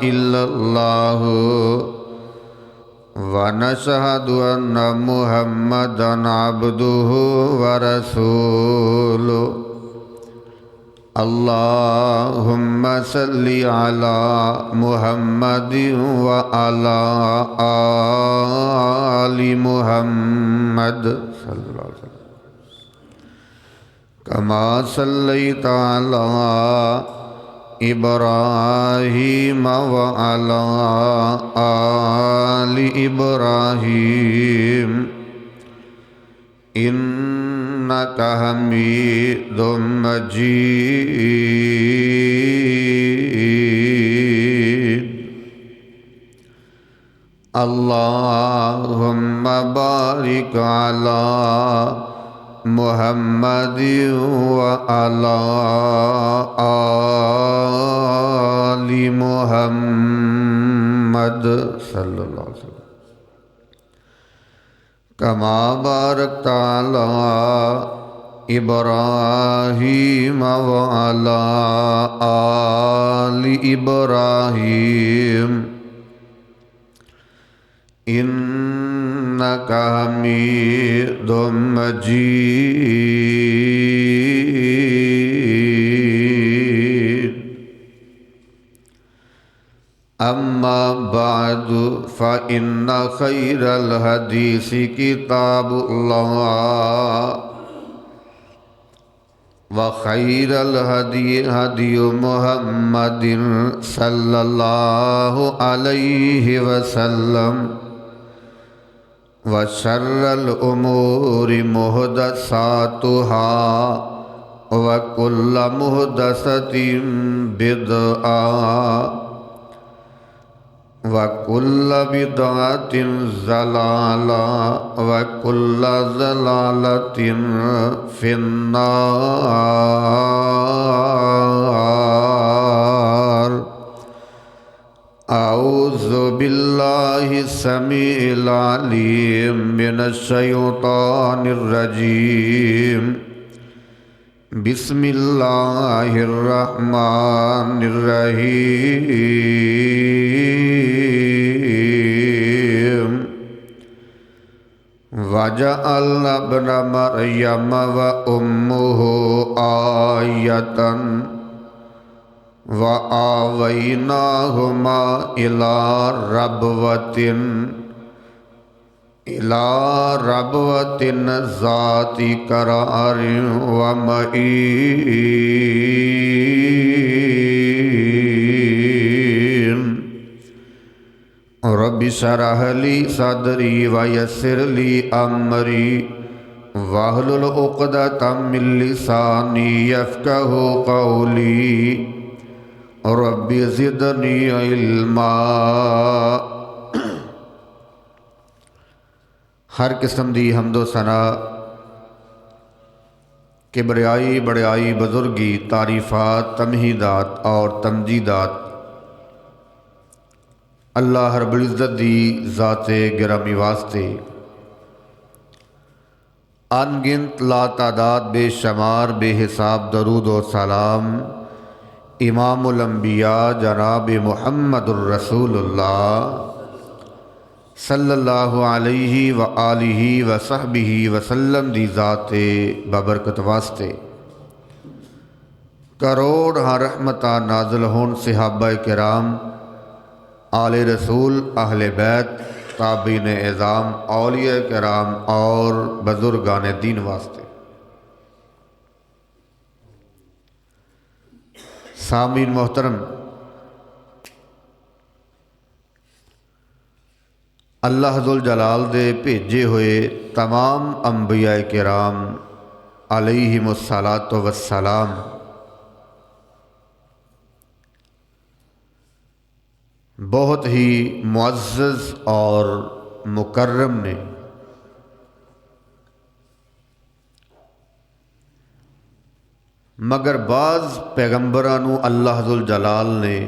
इल्लल्लाहु व नशहदु अन्न मुहम्मदन अब्दुहु व रसूलुहु। अल्लाहुम्मा सल्लि अला मुहम्मदिन व अला आलि मुहम्मद सल्लल्लाहु अलैहि वसल्लम कमा सल्लैता अला इब्राहीम व अला आलि इब्राहीम इन्नका हमीदुम मजीद। अल्लाहुम्मा बारिक अला मुहम्मदिन व अला आलि मुहम्मद सल्लल्लाहु अलैहि वसल्लम कमा बारकता अला इब्राहीम व अला आलि इब्राहीम इन्नका हमीदुम मजीद। अम्मा बादु फ़इन्ना खैरल हदीसी किताबुल्लाह व खैरल हदी हदी मुहम्मदिन सल्लल्लाहु अलैहि वसल्लम व शर्रल उमूरि मुहदसातुहा व कुल्ल मुहदसतिन बिदअ व कुल्ल बिदअतिन ज़लाला व कुल्ल ज़लालतिन फिन्नार। औज़ु बिल्लाहि समीइल अलीम मिनश शैतानिर रजीम। बिस्मिल्लाहिर रहमानिर रहीम। वजअलना इब्न मरियम व उम्मुहु आयतन व आवैनाहुमा इला रबवतिन ज़ाति करारिन व मईन। रब्बि शरह ली सदरी व यस्सिर ली अमरी वहलुल उक़दतम मिन लिसानी यफ़क़हू क़ौली। रब्बि ज़िदनी इल्मा। हर किस्म दी हम्दो सना किबरियाई बड़ियाई बुजुर्गी तारीफ़ात तमहीदात और तमजीदात अल्लाह रब्बुल इज़्ज़त दी ज़ाते गिरामी वास्ते अनगिनत लातादाद बेशुमार बेहिसाब दरूद और सलाम इमामुल अंबिया जनाब मुहम्मदुर रसूलुल्लाह सल्लल्लाहु अलैहि व आलिहि व सहबिहि वसल्लम दी ज़ाते बबरकत वास्ते करोड़ रहमता नाज़िल होन सहाबा किराम आले रसूल अहले बैत ताबीन एज़ाम औलिया किराम और बुजुर्गान दीन वास्ते। सामीन मोहतरम, अल्लाह ज़ुल जलाल दे भेजे हुए तमाम अंबिया किराम अलैहिमुस्सलातु वस्सलाम बहुत ही मुअज़्ज़ज़ और मुकर्रम ने मगर बाज़ पैगंबरां नूं अल्लाह ज़ुल जलाल ने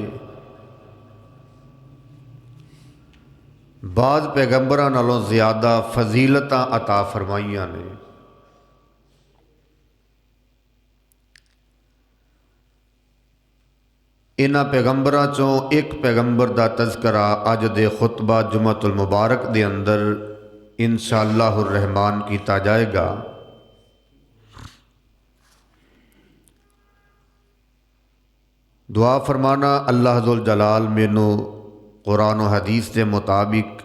बाज़ पैगंबरां नालों ज़्यादा फजीलतां अता फरमाइयां ने। इन्हां पैगंबरां चों एक पैगंबर का तज़करा अज दे खुतबा जुमअतुल मुबारक दे अंदर इंशाअल्लाहुर रहमान किया जाएगा। दुआ फरमाना अल्लाह ज़ुल जलाल मैनू कुरान और हदीस के मुताबिक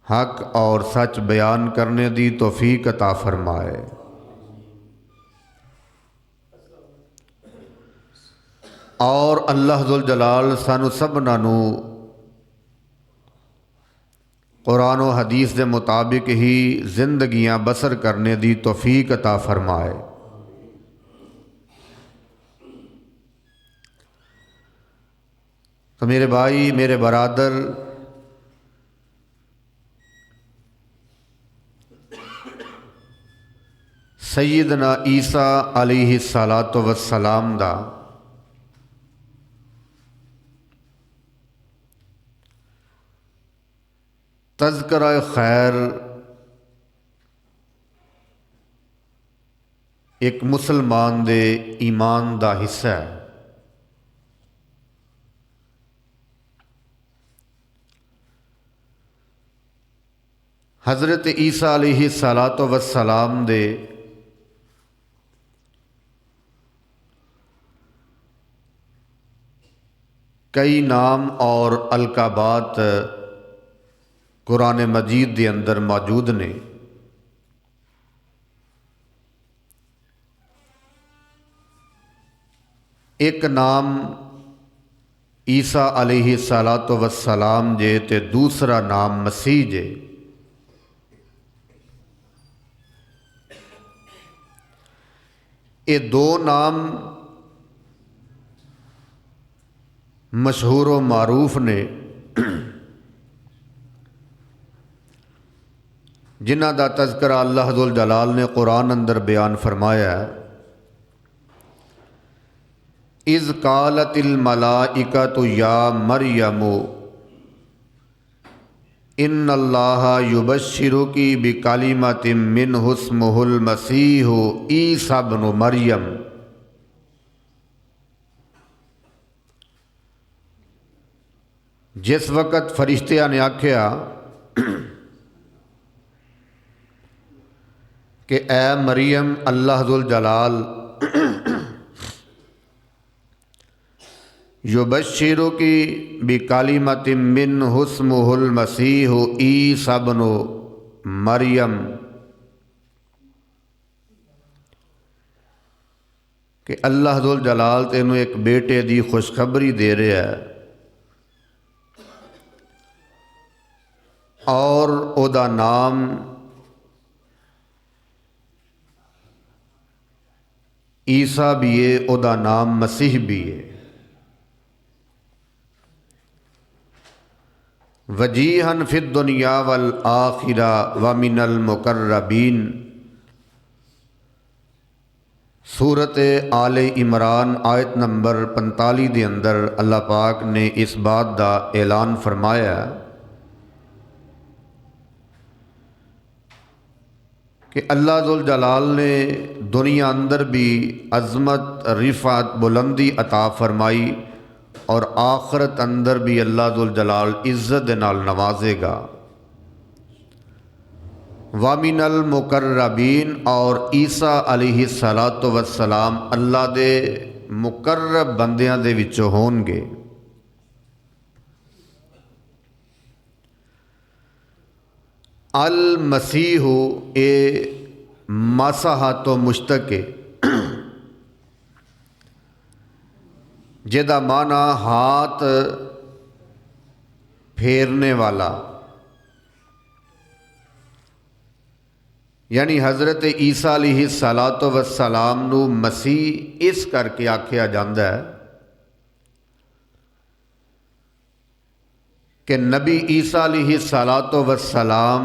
हक और सच बयान करने की तौफीक अता फरमाए। और अल्लाह ज़ुल जलाल सानू सबना नू कुरान और हदीस के मुताबिक ही जिंदगियां बसर करने की तौफीक अता फरमाए। तो मेरे भाई मेरे बरादर, सैयदना ईसा अलैहिस्सलातु वस्सलाम दा तज़करा खैर एक मुसलमान दे ईमान दा हिस्सा है। हज़रत ईसा अलैहिस्सलातु वस्सलाम दे कई नाम और अलकाबात कुरान मजीद के अंदर मौजूद ने। एक नाम ईसा अलैहिस्सलातु वस्सलाम जे ते दूसरा नाम मसीह जे। ये दो नाम मशहूर व मारूफ ने, जिन्हां दा तज़करा अल्लाह ज़ुल जलाल ने कुरान अंदर बयान फरमाया है। इज़ कालतिल मलाइकतु या मरियमु इन्नल्लाहा युबश्शिरुकी बिकलिमतिम मिन्हु इस्मुहुल मसीहु ईसा इब्नु मरियम। जिस वक़्त फरिश्तियां ने आख्या कि ऐ मरियम अल्लाह ज़ुल जलाल युबश्शिरुकी बिकलिमतिम मिन्हु इस्मुहुल मसीहु ईसा इब्नु मरियम, कि अल्लाह ज़ुल जलाल तेनू एक बेटे की खुशखबरी दे रहा है और ओदा नाम ईसा भी है, ओदा नाम मसीह भी है। वजीहन फिद दुनिया वल आखिरा व मिनल मुकर्रबीन। सूरत आले इमरान आयत नंबर 45 के अंदर अल्लाह पाक ने इस बात का ऐलान फरमाया कि अल्लाह ज़ुल जलाल ने दुनिया अंदर भी अज़मत रिफ़ात बुलंदी अता फरमाई और आखरत अंदर भी अल्लाह ज़ुल जलाल इज़्ज़त दे नाल नवाजेगा। वामिनल मुकर्रबीन, और ईसा अलैहिस्सलातु वस्सलाम अल्लाह दे मुकर्रब बंदियां दे विचों होणगे। अल मसीहु ए मसहा तो मुश्तक है, जिहदा माना हाथ फेरने वाला, यानी हज़रत ईसा अलैहिस्सलातु वस्सलाम नू मसीह इस करके आख्या जाता है कि नबी ईसा अलैहिस्सलातु वस्सलाम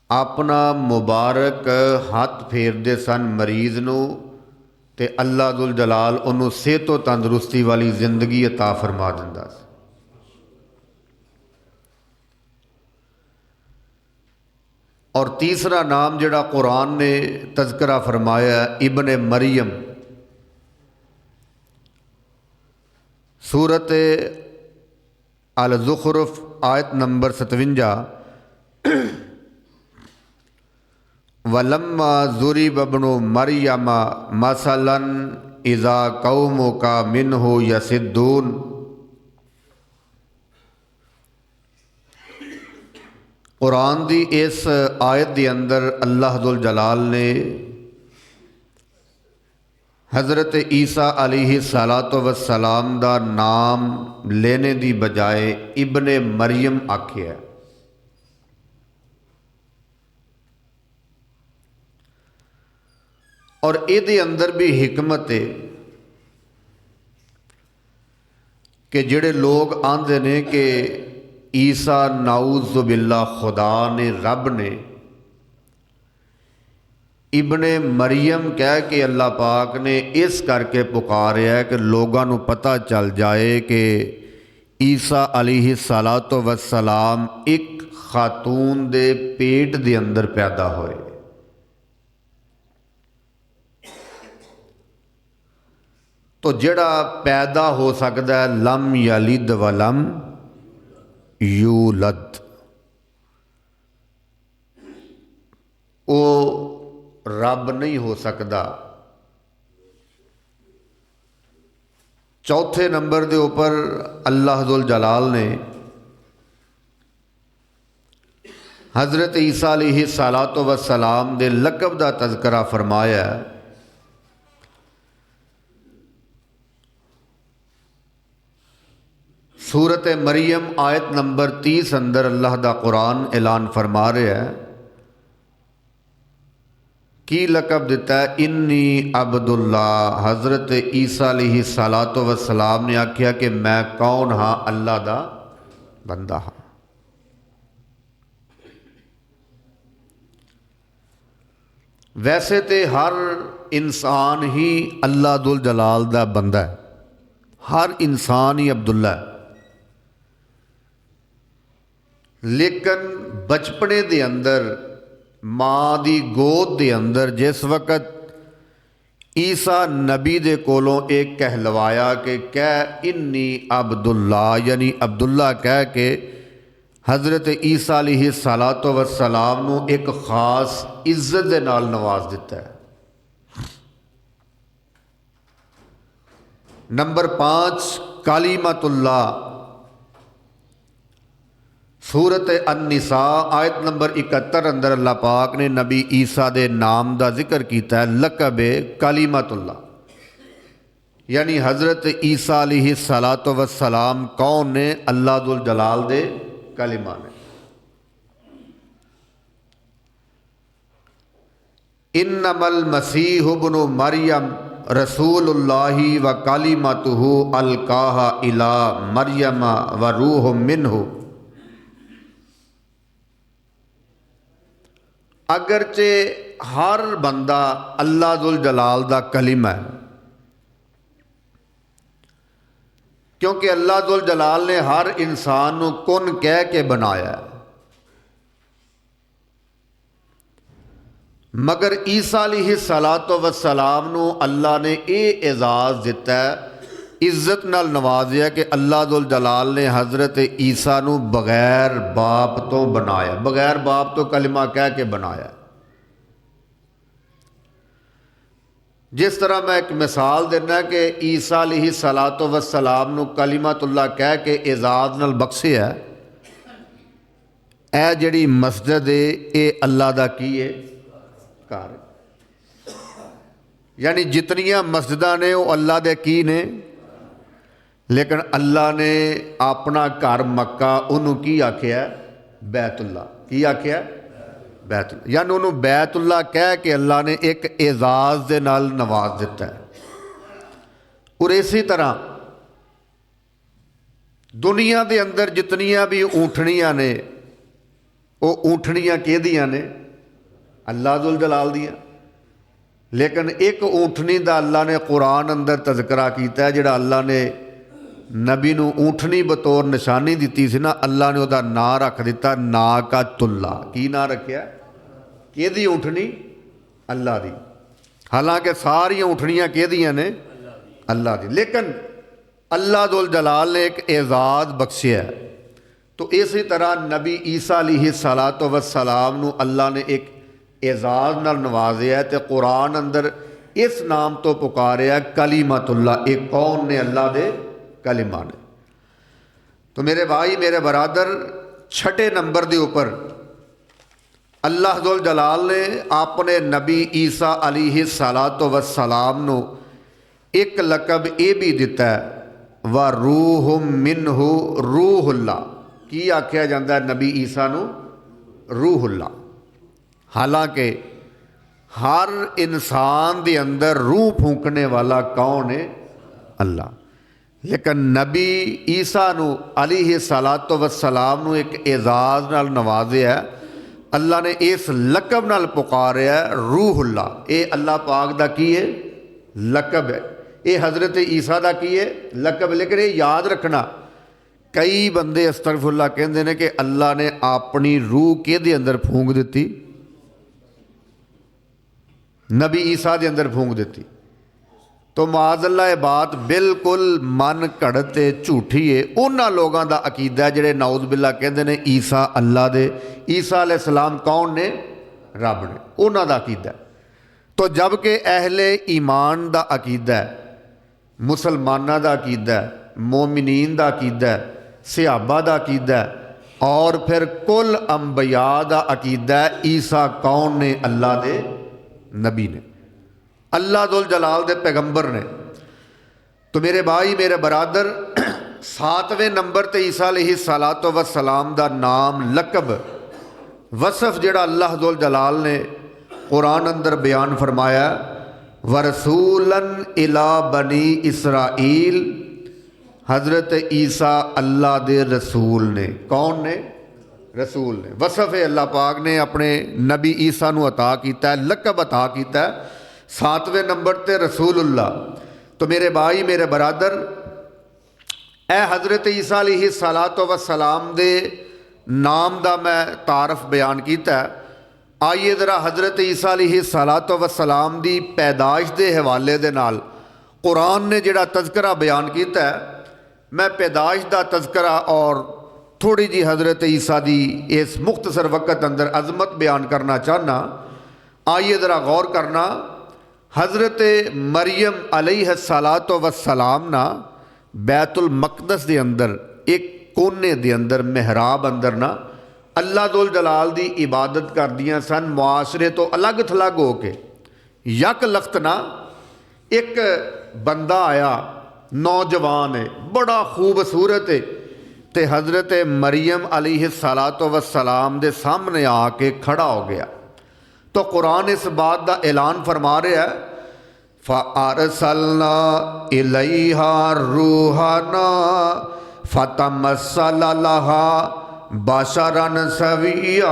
अपना मुबारक हाथ फेरते सन मरीज नू, ते अल्लाह ज़ुल जलाल उन्होंने सेहतो तंदुरुस्ती वाली जिंदगी अता फरमा दिंदा सी। और तीसरा नाम जिहड़ा कुरान ने तज़करा फरमाया इब्ने मरियम, सूरत अल-ज़ुख़रुफ़ आयत नंबर 57। वलम्मा ज़ुरिब इब्नु मरियम मसलन इज़ा कौमुका मिन्हु यसिद्दून। कुरान दी इस आयत के अंदर अल्लाह दुल जलाल ने हज़रत ईसा अलैहिस्सलातु वस्सलाम दा नाम लेने की बजाय इब्ने मरियम आख्या। और ये अंदर भी हिकमत है कि जेड़े लोग आंदे ने कि ईसा नाउज़ु बिल्ला खुदा ने रब ने, इब्ने मरियम कह के अल्लाह पाक ने इस करके पुकारिया है कि लोगों को पता चल जाए कि ईसा अलैहिस्सलातु वस्सलाम एक खातून दे पेट दे अंदर पैदा होए। तो जिहड़ा पैदा हो सकता है लम यलिद वलम यूलद, वो रब नहीं हो सकता। चौथे नंबर के ऊपर अल्लाह दुल जलाल ने हज़रत ईसा अलैहिस्सलातु वस्सलाम दे लकब का तज़करा फरमाया। सूरत मरियम आयत नंबर 30 अंदर अल्लाह दा कुरान ऐलान फरमा रहा है की लकब दिता है, इन्नी अब्दुल्ला। हज़रत ईसा अलैहिस्सलातु वस्सलाम ने आख्या कि मैं कौन हाँ, अल्लाह दा बंदा हाँ। वैसे तो हर इंसान ही अल्लाह दुल जलाल दा बंदा है, हर इंसान ही अब्दुल्ला है। लेकिन बचपने दे अंदर माँ दी गोद दे अंदर जिस वक़्त ईसा नबी दे कोलों एक कहलवाया कि कह इन्नी अब्दुल्ला, यानी अब्दुल्ला कह के हज़रत ईसा अलैहिस्सलातु वस्सलाम नूं एक खास इज्जत दे नाल नवाज दिता है। नंबर 5 कालिमतुल्लाह, सूरत अन-निसा आयत नंबर 71 अंदर अल्लाह पाक ने नबी ईसा दे नाम का जिक्र किया है, लकब कालिमतुल्लाह, यानी हज़रत ईसा अलैहिस्सलातु वस्सलाम कौन ने, अल्लाह दुल जलाल दे कलिमा ने। इन्नमल मसीह इब्नु मरियम रसूलुल्लाहि व कालिमतुहु अलकाहा इला मरियम व रूह मिन्हु। अगरचे हर बंदा अल्लाह दुल जलाल दा कलिमा है, क्योंकि अल्लाह दुल जलाल ने हर इंसान को कुन कह के बनाया। मगर ईसा अलैहिस्सलातु वस्सलाम नू अल्लाह ने यह एजाज़ दिता है, इज्जत नाल नवाजिया कि अल्लाह दुल जलाल ने हज़रत ईसा नू बगैर बाप तो बनाया, बगैर बाप तो कलिमा कह के बनाया। जिस तरह मैं एक मिसाल देना कि ईसा अलैहिस्सलातु वस्सलाम नू कलिमतुल्लाह कह के एजाज़ नाल बख्शिया। ए जिहड़ी मस्जिद है ये अल्लाह दा की है, घर। यानी जितनियां मस्जिदां ने वो अल्लाह दे की ने, लेकिन अल्लाह ने अपना घर मक्का उन्होंने की आख्या, बैतुल्ला। की आख्या? बैतुल्ला। यानी उन्होंने बैतुल्ला कह के अल्लाह ने एक एजाज़ दे नाल नवाज दिता है। और इसी तरह दुनिया के अंदर जितनियां भी ऊँटनियां ने, वो ऊँटनियां किहदियां ने? अल्लाह दुल जलाल दियां। लेकिन एक ऊँटनी का अल्लाह ने कुरान अंदर तज़करा किया है, जिहड़ा अल्लाह ने नबी नूं ऊँटनी बतौर निशानी दी सी ना, अल्लाह ने उसका नाम रख दिता नाकतुल्ला। की नाम रखिया? किहदी ऊँटनी? अल्लाह दी। हालांकि सारियां ऊँटनियां किहदियां ने? अल्लाह दी। लेकिन अल्लाह दुल जलाल ने एक एजाज़ बख्शिया। तो इसी तरह नबी ईसा अलैहिस्सलातु वस्सलाम नूं अल्लाह ने एक एजाज़ नाल नवाजिया तो कुरान अंदर इस नाम तो पुकारिया कलीमतुल्लाह। एक कौन ने? अल्लाह दे कलिमा ने। तो मेरे भाई मेरे बरादर, छठे नंबर के उपर अल्लाह दुल जलाल ने अपने नबी ईसा अलैहिस्सलातु वस्सलाम नूं एक लकब ये भी दिता है, व रूह मिनहु रूहुल्लाह। की आख्या जाता है नबी ईसा नूं? रूहुल्लाह। हालांकि हर इंसान के अंदर रूह फूकने वाला कौन है? अल्लाह। लेकिन नबी ईसा नूं अलैहिस्सलातु वस्सलाम नूं एक एजाज़ नाल नवाजिया। अल्लाह ने इस लकब नाल पुकारिया रूहुल्लाह। ये अल्लाह पाक दा की है? लकब है। ये हज़रत ईसा दा की है? लकब। लेकिन ये याद रखना, कई बंदे अस्तगफुरुल्लाह कहते हैं कि अल्लाह ने अपनी रूह किहदे अंदर फूंक दी? नबी ईसा के अंदर फूंक दी। तो माज़अल्लाह ये बात बिल्कुल मन घड़त झूठी है। उन्होंने लोगों का अकीदा है जिहड़े नाउज़ बिल्लाह कहते हैं ईसा अल्लाह दे, ईसा अलैहिस्सलाम कौन ने? रब ने। उन्हों का अकीदा है। तो जबकि अहले ईमान का अकीदा है, मुसलमाना का अकीदा है, मोमिनीन का अकीदा है, सहाबा का अकीदा है, और फिर कुल अंबिया का अकीदा है ईसा कौन ने? अल्लाह दे नबी ने, अल्लाह दुल जलाल दे पैगंबर ने। तो मेरे भाई मेरे बरादर, 7वें नंबर ते ईसा अलैहिस्सलातु वस्सलाम दा नाम, लकब, वसफ जिहड़ा अल्लाह दुल जलाल ने कुरान अंदर बयान फरमाया, वरसूलन इला बनी इसराइल। हज़रत ईसा अल्लाह दे रसूल ने। कौन ने? रसूल ने। वसफ है अल्लाह पाक ने अपने नबी ईसा नूं अता किया है, लकब अता किया है, 7वें नंबर ते रसूलुल्लाह। तो मेरे भाई मेरे बरादर, ए हज़रत ईसा अलैहिस्सलातु वस्सलाम दे नाम दा मैं तारफ बयान किया है। आइए ज़रा हज़रत ईसा अलैहिस्सलातु वस्सलाम दी पैदाइश के हवाले दे नाल कुरान ने जिहड़ा तज़करा बयान किया है, मैं पैदाइश का तज़करा और थोड़ी जी हज़रत ईसा की इस मुख्तसर वक़्त अंदर अज़मत बयान करना चाहना। आइए ज़रा गौर करना। हज़रत मरियम अलैहिस्सलातु वस्सलाम ना बैतुल मक़दस के अंदर एक कोने के अंदर मेहराब अंदर ना अल्लाह दुल जलाल की इबादत करदियां सन, मुआशरे तो अलग थलग हो के। यक लख्त ना एक बंदा आया, नौजवान है, बड़ा खूबसूरत है, तो हज़रत मरियम अलैहिस्सलातु वस्सलाम दे सामने आके खड़ा हो गया। तो कुरान इस बात का ऐलान फरमा रहा है, फ़अरसलना इलैहा रूहना फ़तमस्सल लहा बशरन सविया।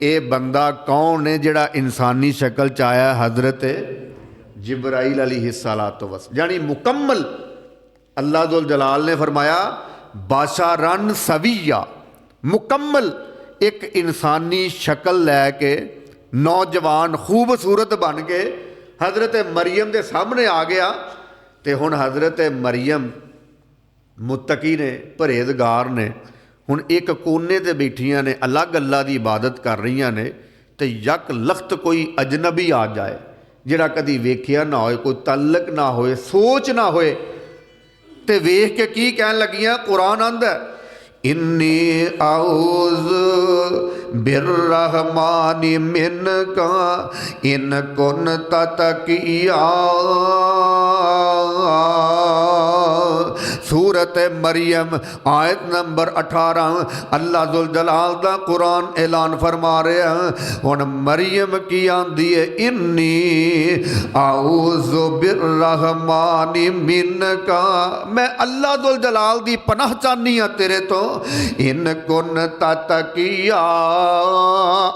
ये बंदा कौन है जिहड़ा इंसानी शक्ल च आया? हज़रत जिब्राइल अलैहिस्सलातु वस्सलाम, यानी मुकम्मल। अल्लाह दुल जलाल ने फरमाया बशरन सविया, मुकम्मल एक इंसानी शक्ल लैके नौजवान खूबसूरत बन के हज़रत मरियम के सामने आ गया। तो हुण हज़रत मरियम मुत्तकी ने, परहेजगार ने, हुण एक कोने ते बैठियां ने, अलग अल्लाह की इबादत कर रही ने। तो यक लख्त कोई अजनबी आ जाए जिहड़ा कदी वेखिया ना होए, कोई तल्लक ना होए, सोच ना होए, तो वेख के की कहन लगियां? कुरान आंदा इन्नी आऊज़ बिर्रहमानि मिनका इन कुन्ता तकिया। सूरत मरियम आयत नंबर 18 अल्लाह दुल जलाल दा कुरान ऐलान फरमा रहा है। हुण मरियम की आंदी है इन्नी आऊज़ु बिर्रहमानि मिनका, मैं अल्लाह दुल जलाल दी पनाह चाहनी हाँ तेरे तो। इन कुन्ता तकिया,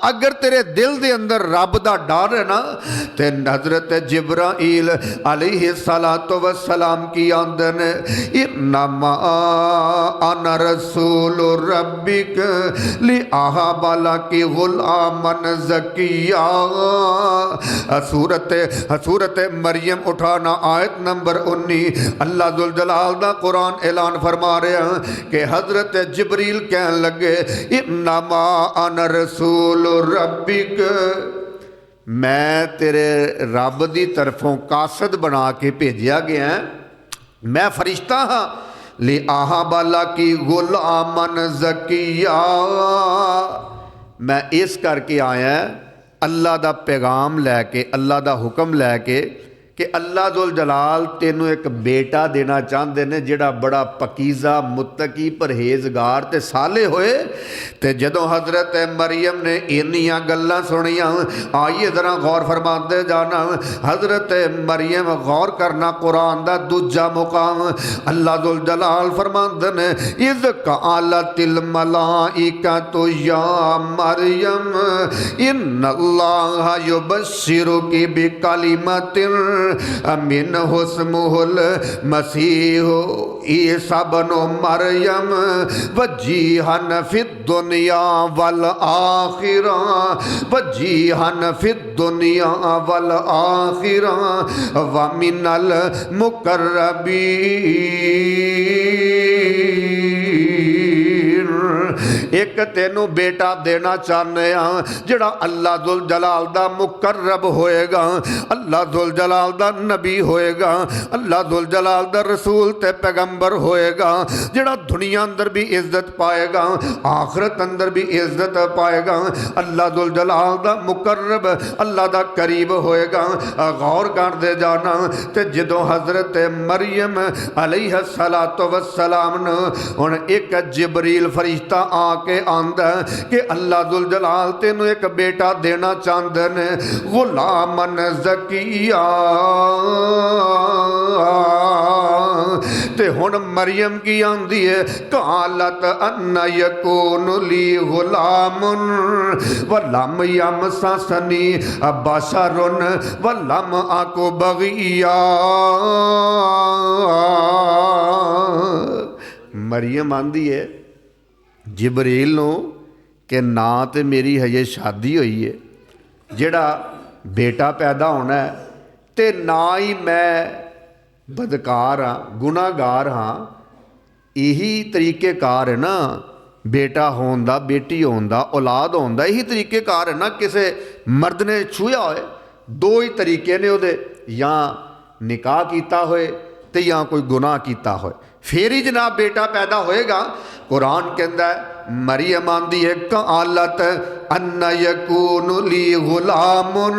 अगर तेरे दिल दे अंदर रब दा डर है ना, ते हज़रत जिब्राइल अलैहिस्सलातु वस्सलाम की आंदन इन्नमा अना रसूल रब्बिक लिअहब लकी गुलामन ज़किया। सूरत मरियम उठाना आयत नंबर 19। अल्लाह जुल जलाल दा कुरान ऐलान फरमा रहा कि हजरत जिबरील कहन लगे इन्नमा अना रसूल रब्बिक, मैं तेरे रब की तरफों कासद बना के भेजा गया, मैं फरिश्ता हाँ। लिअहब लकी गुलामन ज़किया, मैं इस करके आया अल्लाह दा पैगाम लैके, अल्लाह दा हुक्म लैके कि अल्लाह दुल जलाल तेनों एक बेटा देना चाहते ने जिहड़ा बड़ा पकीज़ा मुत्तकी परहेजगार ते साले होए। ते जदों हज़रत मरियम ने इन्नियां गल्लां सुनियां, आइए ज़रा गौर फरमाते जाना। हज़रत मरियम गौर करना कुरान दा दूजा मुकाम। अल्लाह दुल जलाल फरमाते ने इज़ क़ालतिल मलाइकतु या मरियम इन्नल्लाह युबश्शिरुकी बिकलिमतिन मिन हुस्मुहुल मसीह ईसा इब्नु मरियम वजीहन फिद दुनिया वल आखिरा, वजीहन फिद दुनिया वल आखिरा व मिनल मुकर्रबीन। एक तेनों बेटा देना चाहते हैं जिहड़ा अल्लाह दुल जलाल दा मुकर्रब होएगा, अल्लाह दुल जलाल दा नबी होएगा, अल्लाह दुल जलाल दा रसूल ते पैगंबर होएगा, जिहड़ा दुनिया अंदर भी इज्जत पाएगा आखिरत अंदर भी इज्जत पाएगा। अल्लाह दुल जलाल दा मुकर्रब, अल्लाह दा करीब होएगा। गौर कर दे जाना। ते जदों हज़रत मरियम अलैहिस्सलातु वस्सलाम ने हुण एक जिबरील फरिश्ता आके आंदा कि अल्लाह दुल जलाल तेनों एक बेटा देना चाहते ने गुलामन ज़किया। ते हुण मरियम की आंदी है कालत अन्ना यकून ली गुलामुन वलम यमससनी बशरुन वलम अकु बगिया। मरियम आंदी है जिबरील नो कि ना तो मेरी हजे शादी हुई है, जिहड़ा बेटा पैदा होना है, ते ना ही मैं बदकार हाँ गुनाहगार हाँ। यही तरीकेकार है ना बेटा होने दा, बेटी होने दा, औलाद होने दा, यही तरीकेकार है ना। किसी मर्द ने छूया होए, दो ही तरीके ने उहदे, या निकाह किया होए ते या कोई गुनाह किया होए, फिर ही जनाब बेटा पैदा होएगा। कुरान कहता है मरियम आंदी है कालत अन्ना यकूनु ली गुलामुन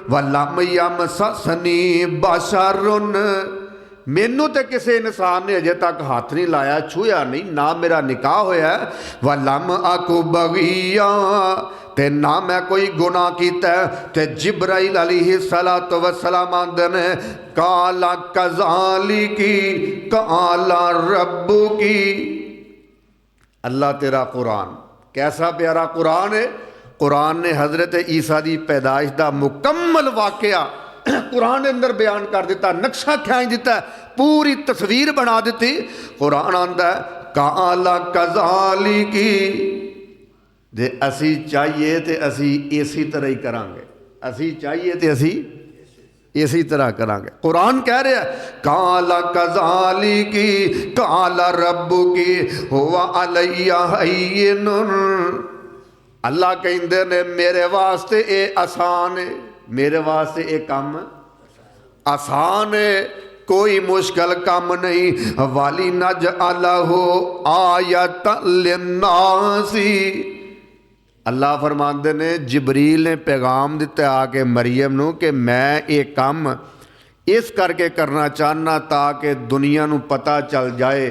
वलम यमससनी बशरुन, मैनू तो किसी इंसान ने अजे तक हाथ नहीं लाया, छूया नहीं, ना मेरा निकाह होया, वलम अकु बगिया, ते ना मैं कोई गुनाह किया। ते जिब्राइल अलैहिस्सलातु वस्सलाम आंदे ने काला कज़ाली की काला रब्बु की। अल्लाह तेरा कुरान कैसा प्यारा कुरान है। कुरान ने हज़रत ईसा की पैदाइश का मुकम्मल वाकया कुरान के अंदर बयान कर दिता, नक्शा खींच दिता, पूरी तस्वीर बना दी। कुरान आंदा है काला कज़ाली की, जे असी चाहिए तो असी इसी तरह ही करांगे, असी चाहिए तो असी इसी तरह करांगे। कुरान कह रहा है काला कज़ाली की काला रब्बु की हुवा अलैया हय्यिनुन। अल्लाह कहते ने मेरे वास्ते ये आसान है, मेरे वास्ते ये काम आसान है, कोई मुश्किल काम नहीं। वाली नज अलहु आयत लिन्नासी। अल्लाह फरमाते ने जिबरील ने पैगाम दिता आके मरियम नू कि मैं ये काम इस करके करना चाहना ताकि दुनिया नू पता चल जाए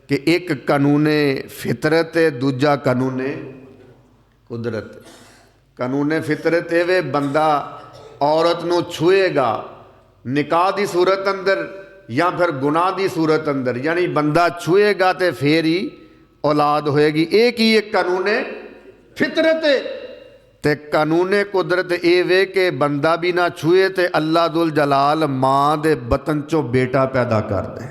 कि एक कानूने फितरत है, दूजा कानूने कुदरत। कानूने फितरत ये बंदा औरत नू छुएगा निकाह की सूरत अंदर या फिर गुनाह की सूरत अंदर, यानी बंदा छुएगा तो फिर ही औलाद होएगी। एक ही एक कानूने फितरत ते कानूने कुदरत ये वे कि बंदा भी ना छुए तो अल्लाह दुल जलाल माँ दे बतन चो बेटा पैदा कर दे।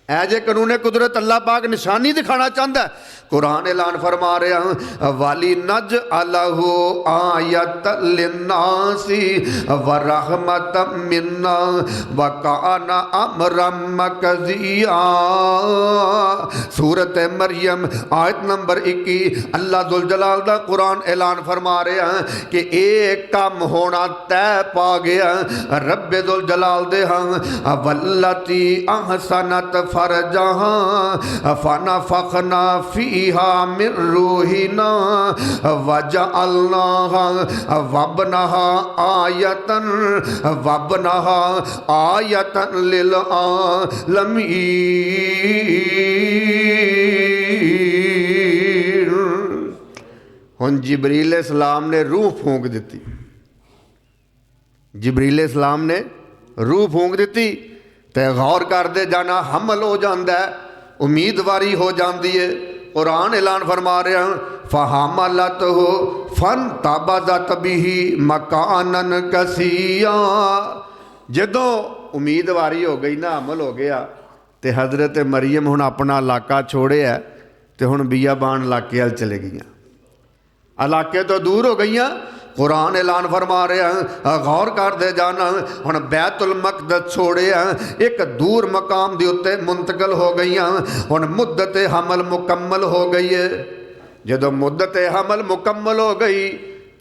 एज ए कानून कुदरत अल्लाह पाक निशानी दिखाना चाहता है। कुरान ऐलान फरमा रहा वाली नज अलहु आयत लिन्नासी व रहमत मिन्ना व काना अमरम मकजिया। सूरत मरियम आयत नंबर 21 अल्लाह जुल जलाल दा कुरान ऐलान फरमा रहा कि एक काम होना तय पा गया रब्बे जुल जलाल दे हाँ वल्लती अहसनत फरजहा फनफखना फीहा मिन रूहिना वजअलनाहा वबनहा आयतन लिल आलमीन। हुन जिब्रील इस्लाम ने रूह फूंक दी। जिब्रील इस्लाम ने रूह फूंक दी तो गौर करते जाना हमल हो जाता है, उम्मीदवारी हो जाती है। कुरान ऐलान फरमा रहा फहामलत हो फन ताबाजत बिही मकानन कसिया। जदों उम्मीदवारी हो गई ना, अमल हो गया, तो हज़रत मरीयम हुण अपना इलाका छोड़िया तो हुण बियाबान इलाके वाल चले गई, इलाके तो दूर हो गई। कुरान ऐलान फरमा रहा गौर करते जाना हुण बैतुल मकदस छोड़िया एक दूर मकाम के उत्ते मुंतकिल हो गई। हुण मुद्दत हमल मुकम्मल हो गई है। जदों मुद्दत हमल मुकम्मल हो गई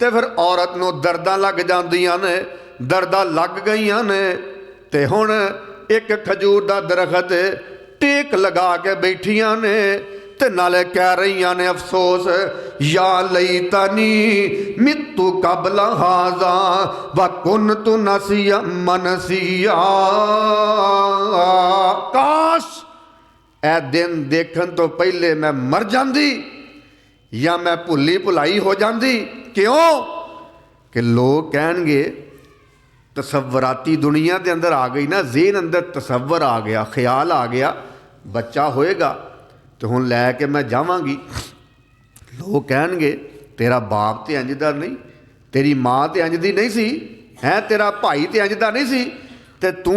तो फिर औरत नूं दर्दां लग जांदियां ने, दर्दां लग गई ने तो हुण एक खजूर का दरखत टेक लगा के बैठियां ने ते नाले कह रही ने अफसोस या लई तनी मित्तु कबला हाजा व कुन तु नसिया मनसिया। काश ए दिन देखन तो पहले मैं मर जाती या मैं भुली भुलाई हो जाती। क्यों कि लोग कहेंगे तसव्वराती दुनिया के अंदर आ गई ना, ज़हन अंदर तसव्वर आ गया, ख्याल आ गया, बच्चा होएगा तो हुण लैके मैं जावांगी। लोग कहेंगे तेरा बाप तो इंज दा नहीं, तेरी माँ तो इंज दी नहीं सी, है तेरा भाई तो इंज दा नहीं सी, ते तू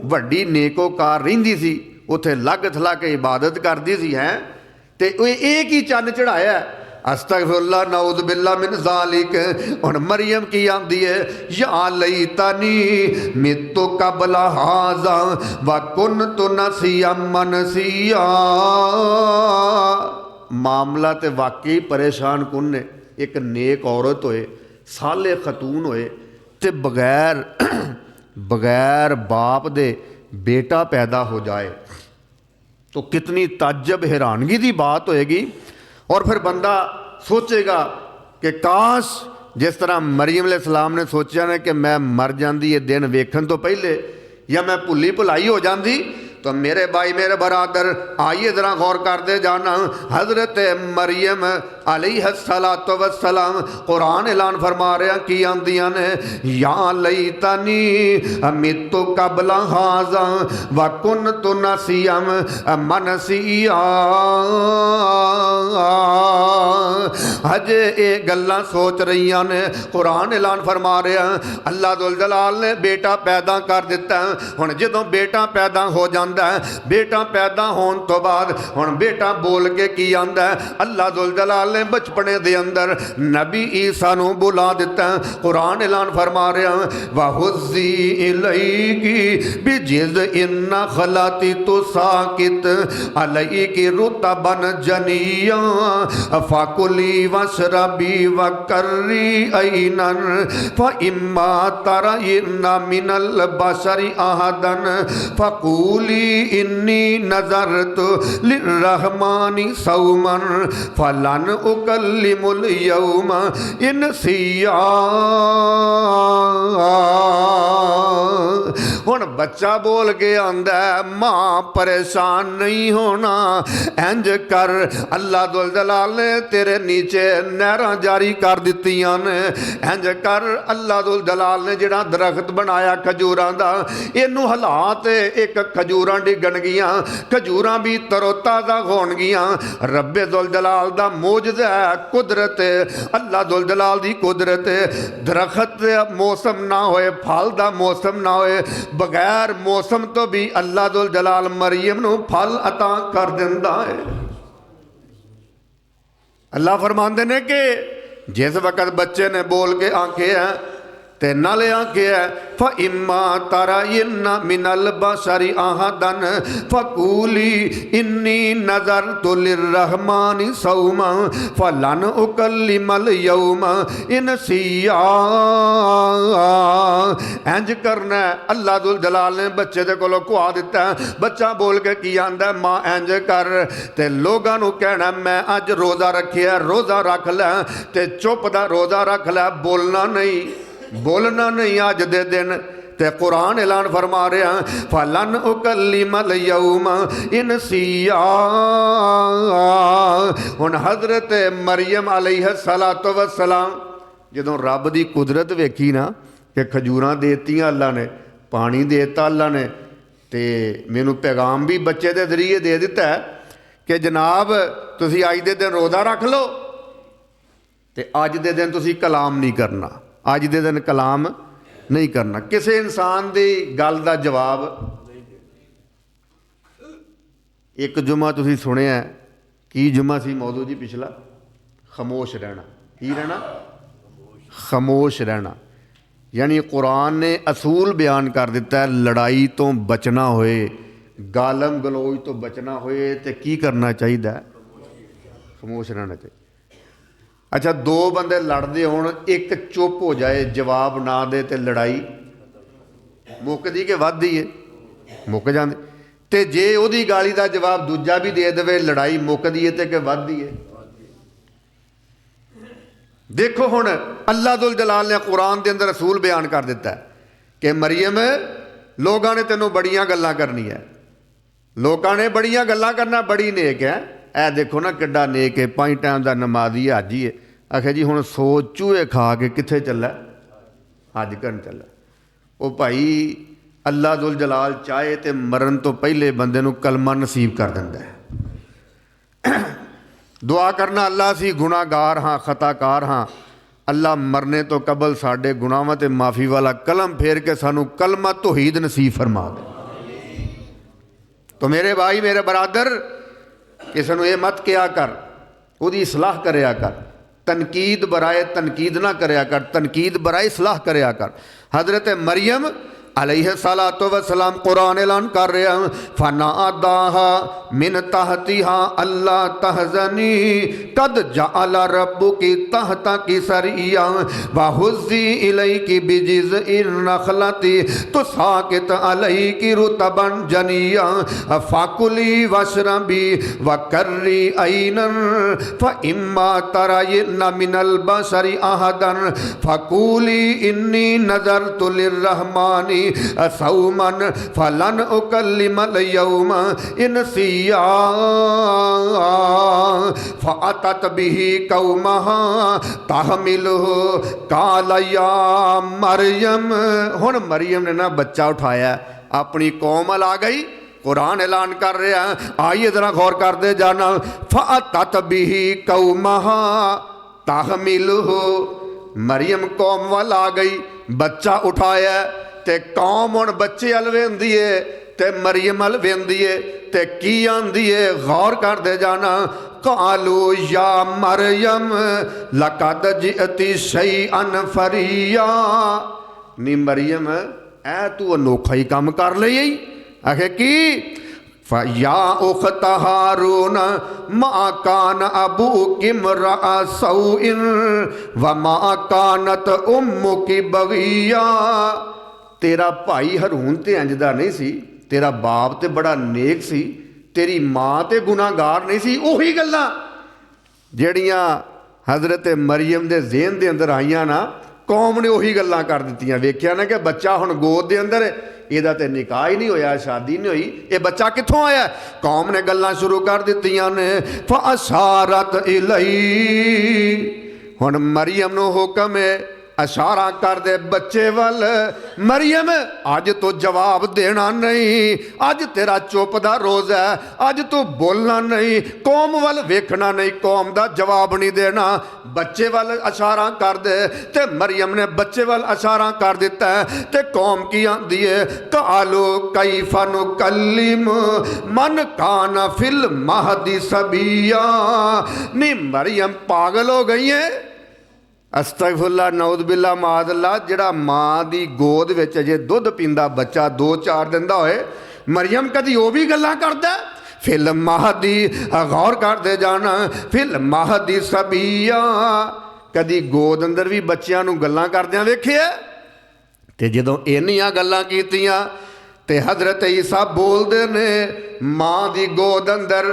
वड्डी नेकोकार रहिंदी सी, उत्थे लग थला के इबादत करदी सी, हैं ते एक ही चन्न चढ़ाया। अस्तगफिरुल्लाह नऊज़ बिल्लाह मिन ज़ालिक। हुण मरियम की आंदी है या लई तनी मित्तु कबला हाज़ा व कुन्तु नसिया मनसिया। मामला तो वाकई परेशान कुन ने। एक नेक औरत होए, साले खतून होए ते बगैर बाप दे बेटा पैदा हो जाए तो कितनी ताज्जुब हैरानगी की बात होएगी। और फिर बंदा सोचेगा कि काश जिस तरह मरीयम अलैहिस्सलाम ने सोचा ना कि मैं मर जाती ये दिन वेखन तो पहले या मैं भुली भुलाई हो जाती। तो मेरे भाई मेरे बरादर आइए ज़रा गौर करते जाना। हज़रत मरीयम अलैहिस्सलातु वस्सलाम कुरान ऐलान फरमा रहा की आंदियां ने या लई तनी मित्तु कबला हाज़ा व कुन्तु नसियम मनसिया। हजे ये गल्लां सोच रही ने। कुरान ऐलान फरमा रहा अल्लाह दुल जलाल ने बेटा पैदा कर दिता। हुण जदों बेटा पैदा हो जाता है, बेटा पैदा होने तो बाद हुण बेटा बोल के की आंदा है। अल्लाह दुल जलाल ने बचपने दे अंदर नबी ईसा नूं बुला दिता। कुरान ऐलान फरमा रहा वहुज़्ज़ी इलैकी बिजिज़इन नख़लति तुसाकित अलैकी रुतबन जनिया फकुली वशरबी वकर्री ऐनन फइम्मा तरयिन्ना मिनल बशरि अहदन फकूली इन्नी नज़रतु लिर्रहमानी सौमन फलन उकल्लिमुल यौमा इनसिया। हुण बच्चा बोल के आंदा माँ परेशान नहीं होना, इंज कर अल्लाह दुल जलाल ने तेरे नीचे नहरां जारी कर दित्तियां ने। इंज कर अल्लाह दुल जलाल ने जिहड़ा दरख्त बनाया खजूरां दा, इनू हालात एक खजूरां डिगण गियां, खजूरां भी तरोताज़ा होणगियां। रब्बे दुल जलाल दा मोजज़ा है, कुदरत अल्लाह दुल जलाल दी कुदरत। दरख्त मौसम ना होए, फल दा मौसम ना होए, बगैर बगैर मौसम तो भी अल्लाह दुल जलाल मरियम नूं फल अता कर दिंदा है। अल्लाह फरमाते ने कि जिस वक्त बच्चे ने बोल के आंखें ते नाले आंखें फ इम्मा तारा इन्ना मिनल बशरी आहदन फकूली इन्नी नजर तो लिर्रहमानी सौमा फलन उकल्लिमल यौमा इनसिया। इंज करना अल्लाह दुल जलाल ने बच्चे दे कोलों खुआ दिता। बच्चा बोल के की आंदा मां इंज कर ते लोगां नूं कहना मैं अज रोज़ा रखिया, रोज़ा रख लै ते चुप दा रोज़ा रख लै, बोलना नहीं, बोलना नहीं अज दे दिन। ते कुरान ऐलान फरमा रहा फलन उकल्लिमल यौम इनसिया। हुण हज़रत मरियम अलैहिस्सलातु वस्सलाम जदों रब दी कुदरत वेखी ना कि खजूरां देतियां अल्लाह ने, पानी देता अल्लाह ने, ते मैनू पैगाम भी बच्चे के जरिए दे दिता है कि जनाब तुसी अज दे दिन रोज़ा रख लो ते अज दे दिन तुसी कलाम नहीं करना, अज दे दिन कलाम नहीं करना। किसी इंसान की गल का जवाब एक जुमा तुसी सुनिया की जुमा सी मौजू जी पिछला, खामोश रहना। की रहना? खामोश रहना। यानी कुरान ने असूल बयान कर दिता है, लड़ाई तो बचना होए, गालम गलोच तो बचना होए तो की करना चाहिए? खामोश रहना चाहिए। अच्छा, दो बंदे लड़ते होण, एक चुप हो जाए, जवाब ना दे तो लड़ाई मुकदी कि वधदी है? मुक जाती। तो जे उहदी गाली का जवाब दूजा भी दे दे, लड़ाई मुकदी है तो कि वधदी है? देखो हुण अल्लाह दुल जलाल ने कुरान के अंदर रसूल बयान कर दिता है कि मरियम लोगों ने तेनों बड़ियां गल्लां करनियां, लोगों ने बड़ियां गल्लां करना, बड़ी नेक है। ऐ देखो ना किड्डा नेक है, 5 टाइम का नमाजी हाजी है। आखे जी हुण सो चूहे खा के कित्थे चला? हज करन चला। वो भाई अल्लाह दुल जलाल चाहे तो मरण तो पहले बंदे नूं कलमा नसीब कर दिंदा है। दुआ करना अल्लाह असीं गुनाहगार हाँ, खताकार हाँ, अल्लाह मरने तो कबल साडे गुनाहां ते माफ़ी वाला कलम फेर के सानू कलमा तौहीद नसीब फरमा दे। तो मेरे भाई मेरे बरादर, किसी नूं ये मत कहा कर, उसकी सलाह करया कर, तनकीद बराए तनकीद ना करया कर, तनकीद बराए सलाह करया कर। हज़रत मरियम अलैहिस्सलातु वस्सलाम कुरान ऐलान कर रहे हैं फनादाहा मिन तहतिहा अल्लाह तहज़नी कद जअल रब्बुकी तहतकी सरिया व हुज़्ज़ी इलैकी बिजिज़इन नख़लति तुसाक़ित अलैकी रुतबन जनिया फ़कुली वशरबी वकर्री ऐनन फ़इम्मा तरयिन्न मिनल बशरि अहदन फ़क़ूली इन्नी नज़रतु लिर्रहमानी सौमन फलन उकल्लिमल यौम इनसिया फ़अतत बिही कौमहा तहमिलुहु काल या मरियम। हुण मरियम ने ना बच्चा उठाया, अपनी कौम ला गई। कुरान ऐलान कर रहा है, आइए जरा गौर करते जाना। फ़अतत बिही कौमहा तहमिलुहु, मरियम कौम वाल आ गई, बच्चा उठाया ते कौम हुण बच्चे अल वेंदी है ते मरियम अल वेंदी है ते की आंदी है, गौर करते जाना। कालू या मरियम लकद जिअती शैअन फरिया, नी मरियम ऐ तू अनोखा ही काम कर लई। आखे की या उख्त हारून मा कान अबूकी इम्रअ सौइन व मा कानत उम्मुकी बगिया। तेरा भाई हरून तो इंज दा नहीं सी, तेरा बाप तो बड़ा नेक सी, तेरी माँ तो गुनाहगार नहीं सी। उही गल्लां जड़ियाँ हज़रत मरियम के ज़हन के अंदर आईयां ना, कौम ने उही गल्लां कर दित्तियां। वेख्या ना कि बच्चा हुण गोद के अंदर, ਇਹਦਾ ਤੇ निकाह ही नहीं होया, शादी नहीं हुई, ये बच्चा कित्थों आया? कौम ने गल्लां शुरू कर दित्तियां ने। फ़अशारत इलैहि, हुण मरियम नूं हुक्म है इशारा कर दे बच्चे वाल, मरियम अज तो जवाब देना नहीं, अज तेरा चुप दा रोज़ है, अज तू बोलना नहीं, कौम वाल वेखना नहीं, कौम दा जवाब नहीं देना। बच्चे वाल इशारा कर दे, ते मरियम ने बच्चे वाल इशारा कर दिता है। ते कौम की आंदी है कालो कैफा नुकल्लिम मन काना फिल महदी सबिया। नी मरियम पागल हो गई है। अस्तगफुल्लाह नऊज़ मादल्ला। जिहड़ा माँ की गोद विच अजे दुध पींदा बच्चा 2-4 दिन का होए, मरियम कदी वो भी गल्लां करदा। फिल महदी, गौर करते जाना, फिल महदी सबिया। कदी गोद अंदर भी बच्चों नूं गल्लां करदियां वेखिया। ते जदों इन्नियां गल्लां कीतियां ते हज़रत ईसा बोलदे ने माँ की गोद अंदर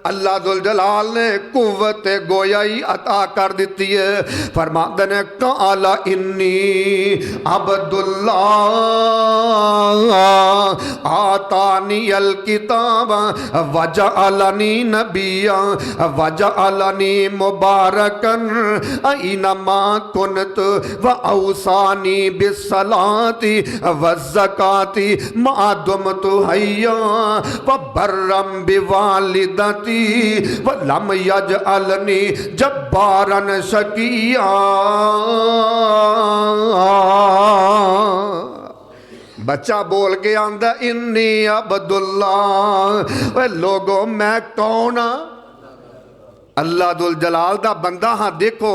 अल्लाह दुल जलाल ने कुव्वत गोयाई अता कर दी है। फरमाते ने काला इन्नी अब्दुल्लाह आतानी अल किताब वजअलनी नबिया वजअलनी मुबारकन ऐनमा कुनत व औसानी बिस्सलाती व ज़काती मा दुमतु हय्या व बर्रम बिवालिदती वलम यजअलनी जब्बारन शकिया। बच्चा बोल के आंदा इन्नी अब्दुल्लाह। लोगो मैं कौन हाँ? अल्लाह दुल जलाल दा बंदा हाँ। देखो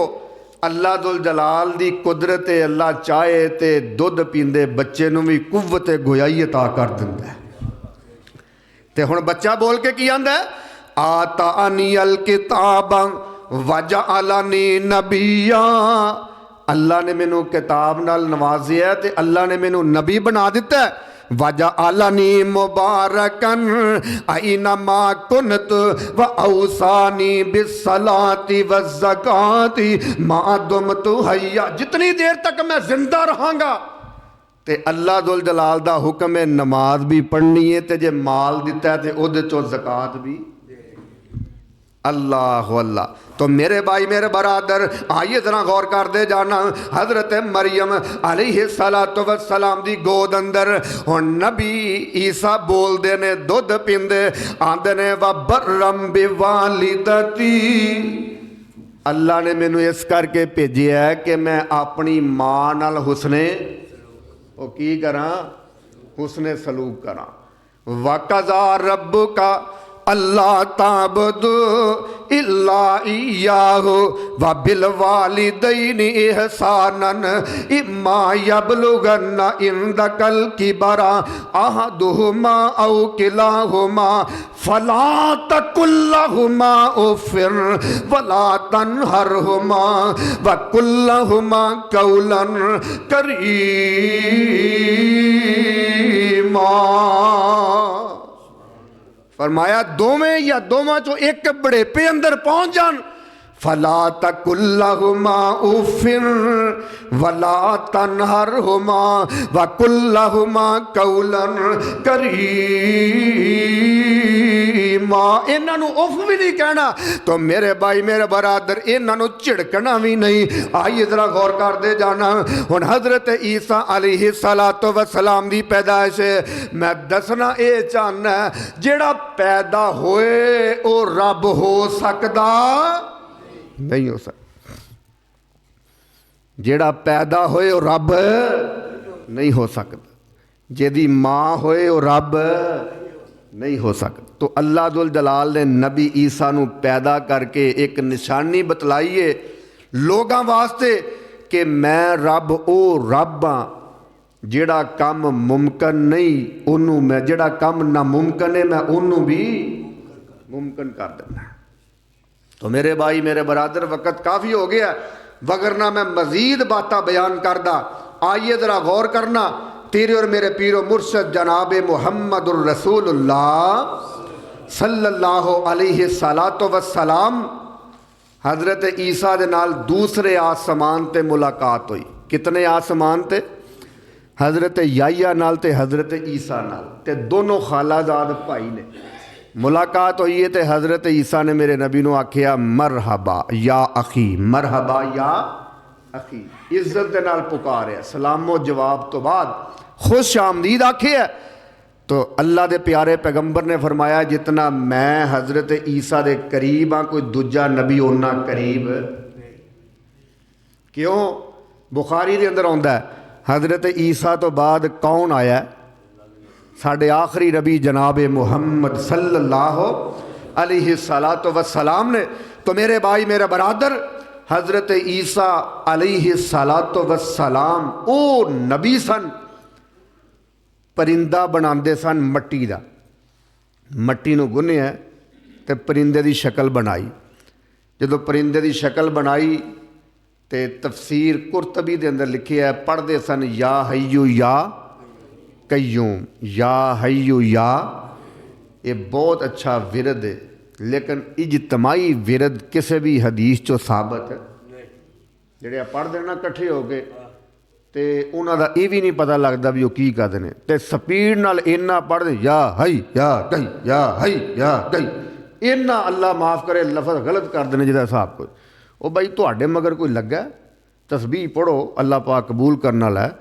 अल्लाह दुल जलाल दी कुदरत, अल्लाह चाहे ते दुध पींदे बच्चे नूं भी कुव्वत गोयाई अता कर दिंदा है। ते हुण बच्चा बोल के की आंदा है आतानी अल किताब वजअलनी नबिया। अल्लाह ने मैनू किताब नाल नवाजिया ते अल्लाह ने मैनू नबी बना दिता है। वजअलनी मुबारकन ऐनमा कुनत व औसानी बिस्सलाती व ज़काती मा दुमतु हय्या। जितनी देर तक मैं जिंदा रहांगा ते अल्लाह दुल जलाल दा हुक्म है नमाज भी पढ़नी है, ते जे माल दिता है तो उहदे चों ज़कात भी। अल्लाह अल्लाह। तो मेरे भाई मेरे बरादर आइए जरा गौर कर दे जाना। हजरत मरियम अलैहिस्सलातु वस्सलाम दी गोद अंदर हुण नबी ईसा बोलदे ने, दुध पींदे आंदे ने व बर्रम बिवालिदती। अल्लाह ने मैनू इस करके भेजिया है कि मैं अपनी माँ नाल हुसने ओ की करा, हुसने सलूक करा। वक़ज़ा रब्बुका अल्लाह ताबुदु इल्ला इय्याहु व बिल वालिदैनि इहसानन इम्मा यबलुगन्ना इंदकल किबरा अहदुहुमा औ किलाहुमा फला तकुल लहुमा उफ़्फ़िन वला तन्हरहुमा व कुल लहुमा कौलन करीमा। फरमाया दोवें या दोवां चो एक बड़ेपे अंदर पहुंच जान। फला तकुल्लहुमा उफ़्फ़िन वला तन्हरहुमा व कुल्लहुमा कौलन करीमा। इन्हां नूं उफ़ भी नहीं कहना। तो मेरे भाई मेरे बरादर इन्हां नूं झिड़कना भी नहीं। आइए जरा गौर करते जाना। हुण हज़रत ईसा अलैहिस्सलातु वस्सलाम दी पैदाइश मैं दसना ये चाहना, जिहड़ा पैदा होए वो रब हो सकदा नहीं हो सकता। जिहड़ा पैदा होए वो रब नहीं हो सकता। जिहदी माँ होए वो रब नहीं हो सकता। तो अल्लाह दुल जलाल ने नबी ईसा नू पैदा करके एक निशानी बतलाई है लोगों वास्ते कि मैं रब ओ रब हाँ। जिहड़ा काम मुमकिन नहीं उन्होंने मैं, जिहड़ा काम नामुमकिन है मैं उन्होंने भी मुमकिन कर देना। तो मेरे भाई मेरे बरादर वक़्त काफ़ी हो गया, वगरना मैं मज़ीद बातें बयान करदा। आइए ज़रा गौर करना। तेरे और मेरे पीरो मुर्शद जनाब मुहम्मदुर रसूलुल्लाह सल्लल्लाहु अलैहि सलातो वस्सलाम हज़रत ईसा दे नाल दूसरे आसमान ते मुलाकात हुई। कितने आसमान ते? हज़रत याह्या नाल ते हज़रत ईसा नाल, ते दोनों खालाजाद भाई ने मुलाकात हुई है। तो हज़रत ईसा ने मेरे नबी नू आखिया मरहबा या अखी, मरहबा या अखी, इज्जत के नाल पुकारिया। सलामो जवाब तो बाद खुश आमदीद आखिया। तो अल्लाह के प्यारे पैगंबर ने फरमाया जितना मैं हज़रत ईसा के करीब हाँ कोई दूजा नबी उन्ना करीब क्यों? बुखारी के अंदर आउंदा है हज़रत ईसा तो बाद कौन आया? साढ़े आखिरी नबी जनाब मुहम्मद सल्लल्लाहु अलैहि सलातो वस्सलाम ने। तो मेरे भाई मेरे बरादर, हज़रत ईसा अलैहि सलातो वस्सलाम ओ नबी सन, परिंदा बनाते सन मट्टी का, मट्टी नूं गुन्निया तो परिंदे की शक्ल बनाई। जो परिंदे की शक्ल बनाई तो तफसीर कुरतबी के अंदर लिखे है, पढ़ते सन या हय्यू या कय्यूम, या हय्यू या। ये बहुत अच्छा विरद है, लेकिन इजतमाही विरद किसी भी हदीस चो साबित है। जिहड़े पढ़ते ना कट्ठे हो के तो उन्हों का यह भी नहीं पता लगता भी वो की करते हैं, तो स्पीड नाल इन्ना पढ़ते या हई या कई या हई या कई, इन्ना अल्लाह माफ़ करे लफज गलत करते हैं जिहदा हिसाब कोई। वो बई तुहाडे मगर कोई लगा तस्बीह पढ़ो, अल्लाह पाक कबूल करने वाला है।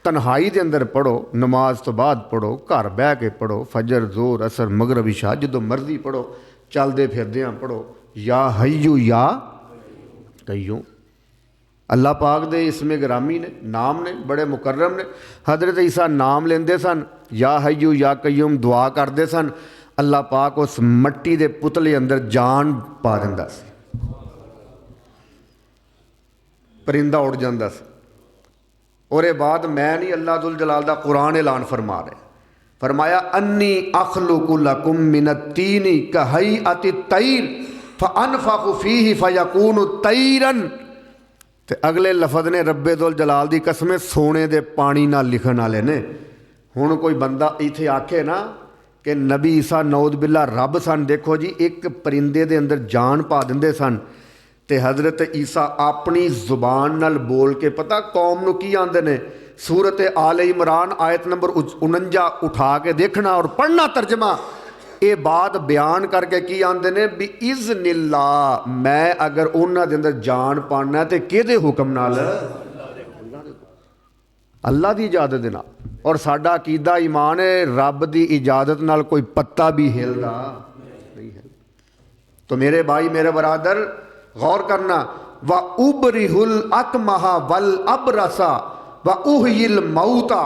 तन्हाई के अंदर पढ़ो, नमाज तो बाद पढ़ो, घर बह के पढ़ो, फजर जोर असर मगरब इशा जो मर्जी पढ़ो, चलते फिरदे पढ़ो या हय्यू या कय्यूम। अल्लाह पाक दे इसमें ग्रामी ने, नाम ने बड़े मुकर्रम ने। हज़रत ईसा नाम लेंदे सन, या हय्यू या कय्यूम दुआ करते सन, अल्लाह पाक उस मट्टी के पुतले अंदर जान पा दिंदा सी, परिंदा उड़ जाता सी। और बाद मैं नहीं, अल्लाह दुल जलाल दा कुरान ऐलान फरमा रहे, फरमाया अन्नी अखलुकु लकुम मिनत्तीनी कहैअति तैर फअनफखु फीहि फयकूनु तैरन। ते अगले लफज ने रब्बे दुल जलाल दी कसमें सोने दे पानी नाल लिखण वाले ने। हुण कोई बंदा इत्थे आखे ना कि नबी ईसा नौद बिल्ला रब सन, देखो जी एक परिंदे दे अंदर जान पा दिंदे सन। ते हज़रत ईसा अपनी जुबान नाल बोल के पता कौम नूं की आंदे ने? सूरत आले इमरान आयत नंबर 49 उठा के देखना और पढ़ना तर्जमा, ये बात बयान करके की आंदे ने भी इज़्निल्ला, मैं अगर उन्हां दे अंदर जान पाना तो किहदे हुक्म नाल? अल्लाह की इजाजत दे नाल। और साडा अकीदा ईमान है रब की इजाजत नाल कोई पत्ता भी हिलदा नहीं है। तो मेरे भाई मेरे बरादर गौर करना, व उबरिहुल अकमहा वल अबरसा व उहिल मऊता।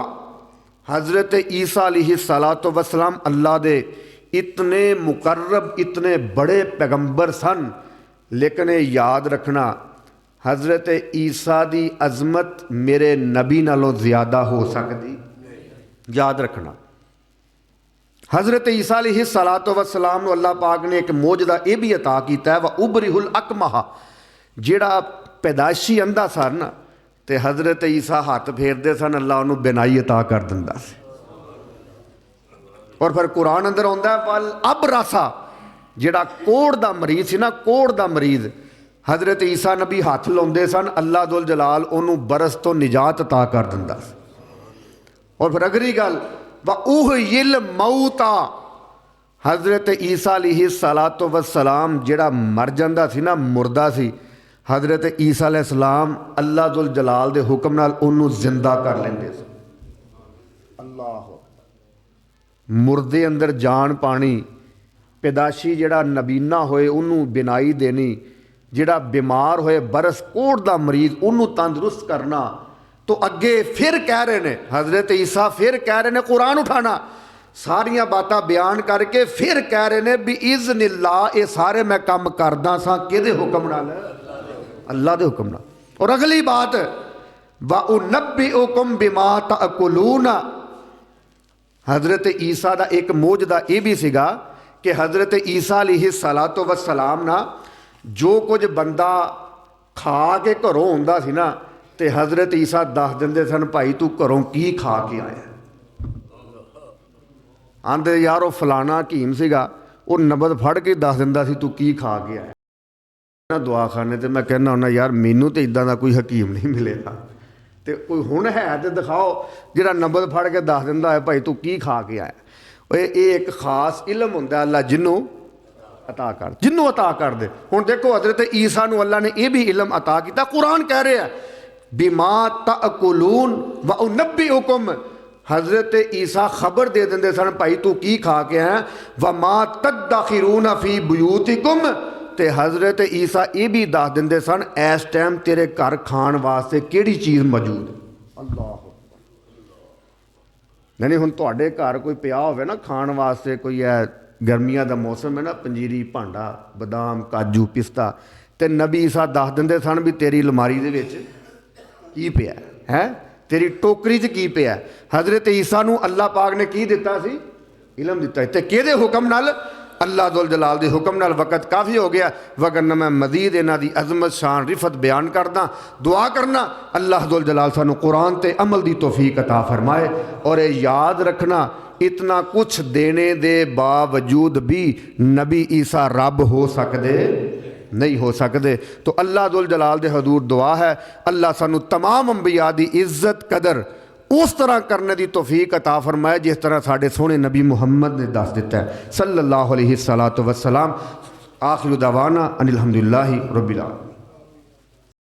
हज़रत ईसा अलैहिस्सलातु वस्सलाम अल्लाह दे इतने मुकर्रब इतने बड़े पैगंबर सन, लेकिन याद रखना हज़रत ईसा की अजमत मेरे नबी नालों ज़्यादा हो सकती। याद रखना हज़रत ईसा अलैहिस्सलातु वस्सलाम नूं अल्लाह पाक ने एक मौजदा यह भी अता किया है, व उबरिहुल अकमहा, जिहड़ा पैदाइशी अंधा सन ना, ते हज़रत ईसा हाथ फेरते सन, अल्लाह उन्होंने बिनाई अता कर दिंदा सी। और फिर कुरान अंदर आउंदा है वल अबरसा, जिहड़ा कोढ़ दा मरीज सी ना, कोढ़ दा मरीज हज़रत ईसा नबी हाथ लाउंदे सन, अल्लाह दुल जलाल उन्होंने बरस तो निजात अता कर दिंदा सी। और फिर अगली गल व उहिल मऊता, हज़रत ईसा अलैहिस्सलातु वस्सलाम जिहड़ा मर जांदा सी ना, मुर्दा सी, हज़रत ईसा अलैहिस्सलाम अल्लाह दुल जलाल दे हुक्म नाल उन्होंने जिंदा कर लेंदे सी। अल्लाह मुर्दे अंदर जान पानी, पैदाशी जिहड़ा नबीना होए उन्होंने बिनाई देनी, जिहड़ा बीमार होए बरस कोढ़ दा मरीज उन्होंने तंदुरुस्त करना। तो अगे फिर कह रहे ने हज़रत ईसा, फिर कह रहे ने कुरान उठाना, सारिया बातां बयान करके फिर कह रहे ने भी इज़्निल्ला, ये सारे मैं काम करदा सा किहदे हुक्म नाल? अल्लाह दे हुक्म नाल। और अगली बात व उनब्बिउकुम बिमा ताकुलूना, हज़रत ईसा का एक मौजदा यह भी सीगा कि हज़रत ईसा अलैहिस्सलातु वस्सलाम ना जो कुछ बंदा खा के घरों आउंदा सी ना, तो हज़रत ईसा दस दिंदे सन भाई तू घरों की खा के आया? आंदे यार वो फलाना हकीम सीगा, वो नबद फड़ के दस दिंदा सी तू की खा के आया। ना दुआ खाने तो मैं कहना हुन्ना यार मैनू तो इदां दा कोई हकीम नहीं मिलेगा, तो कोई हुण है तो दिखाओ जिहड़ा नबद फड़ के दस दिंदा है भाई तू की खा के आया। ये एक खास इलम हुंदा अल्लाह जिन्हों अता कर, जिन्हों अता कर दे। हुण देखो हज़रत ईसा नूं अल्लाह ने यह भी इलम अता किया, कुरान कह रहा है बिमा ताकुलून व उनब्बिउकुम, हज़रत ईसा खबर दे देंदे सन भाई तू की खा के आया, व मा तदखिरून फी बुयूतिकुम ਤੇ ਹਜ਼ਰਤ ਈਸਾ ਇਹ ਵੀ ਦੱਸ ਦਿੰਦੇ ਸਨ ਇਸ ਟਾਈਮ ਤੇਰੇ ਘਰ ਖਾਣ ਵਾਸਤੇ ਕਿਹੜੀ ਚੀਜ਼ ਮੌਜੂਦ ਹੈ। ਅੱਲਾਹ ਯਾਨੀ ਹੁਣ ਤੁਹਾਡੇ ਘਰ ਕੋਈ ਪਿਆ ਹੋਵੇ ਨਾ ਖਾਣ ਵਾਸਤੇ, ਕੋਈ ਹੈ ਗਰਮੀਆਂ ਦਾ ਮੌਸਮ ਹੈ ਨਾ, ਪੰਜੀਰੀ ਭਾਂਡਾ ਬਦਾਮ ਕਾਜੂ ਪਿਸਤਾ, ਤੇ ਨਬੀ ਈਸਾ ਦੱਸ ਦਿੰਦੇ ਸਨ ਵੀ ਤੇਰੀ ਅਲਮਾਰੀ ਦੇ ਵਿੱਚ ਕੀ ਪਿਆ ਹੈ, ਤੇਰੀ ਟੋਕਰੀ 'ਚ ਕੀ ਪਿਆ। ਹਜ਼ਰਤ ਈਸਾ ਨੂੰ ਅੱਲਾਹ ਪਾਕ ਨੇ ਕੀ ਦਿੱਤਾ ਸੀ? ਇਲਮ ਦਿੱਤਾ। ਤੇ ਕਿਹਦੇ ਹੁਕਮ ਨਾਲ? ਅੱਲਾਹ ਦੁਲ ਜਲਾਲ ਦੇ ਹੁਕਮ ਨਾਲ। ਵਕਤ ਕਾਫੀ ਹੋ ਗਿਆ, ਵਗਰਨਾ ਮੈਂ ਮਜ਼ੀਦ ਇਹਨਾਂ ਦੀ ਅਜ਼ਮਤ ਸ਼ਾਨ ਰਿਫਤ ਬਿਆਨ ਕਰਦਾ। ਦੁਆ ਕਰਨਾ ਅੱਲਾਹ ਦੁਲ ਜਲਾਲ ਸਾਨੂੰ ਕੁਰਾਨ ਤੇ ਅਮਲ ਦੀ तौफीक अता फरमाए। और ये याद रखना इतना कुछ देने दे बावजूद भी नबी ईसा रब हो सकते नहीं हो सकते। तो अल्लाह दुल जलाल दे हजूर दुआ है अल्लाह सानू तमाम अंबिया दी इज्जत कदर उस तरह करने की तौफीक अता फरमाए जिस तरह साढ़े सोहने नबी मुहम्मद ने दस दिता है सल्लल्लाहु अलैहि वसल्लम। आखिर दवाना अनिल हम्दुलिल्लाहि रब्बिल आलमीन।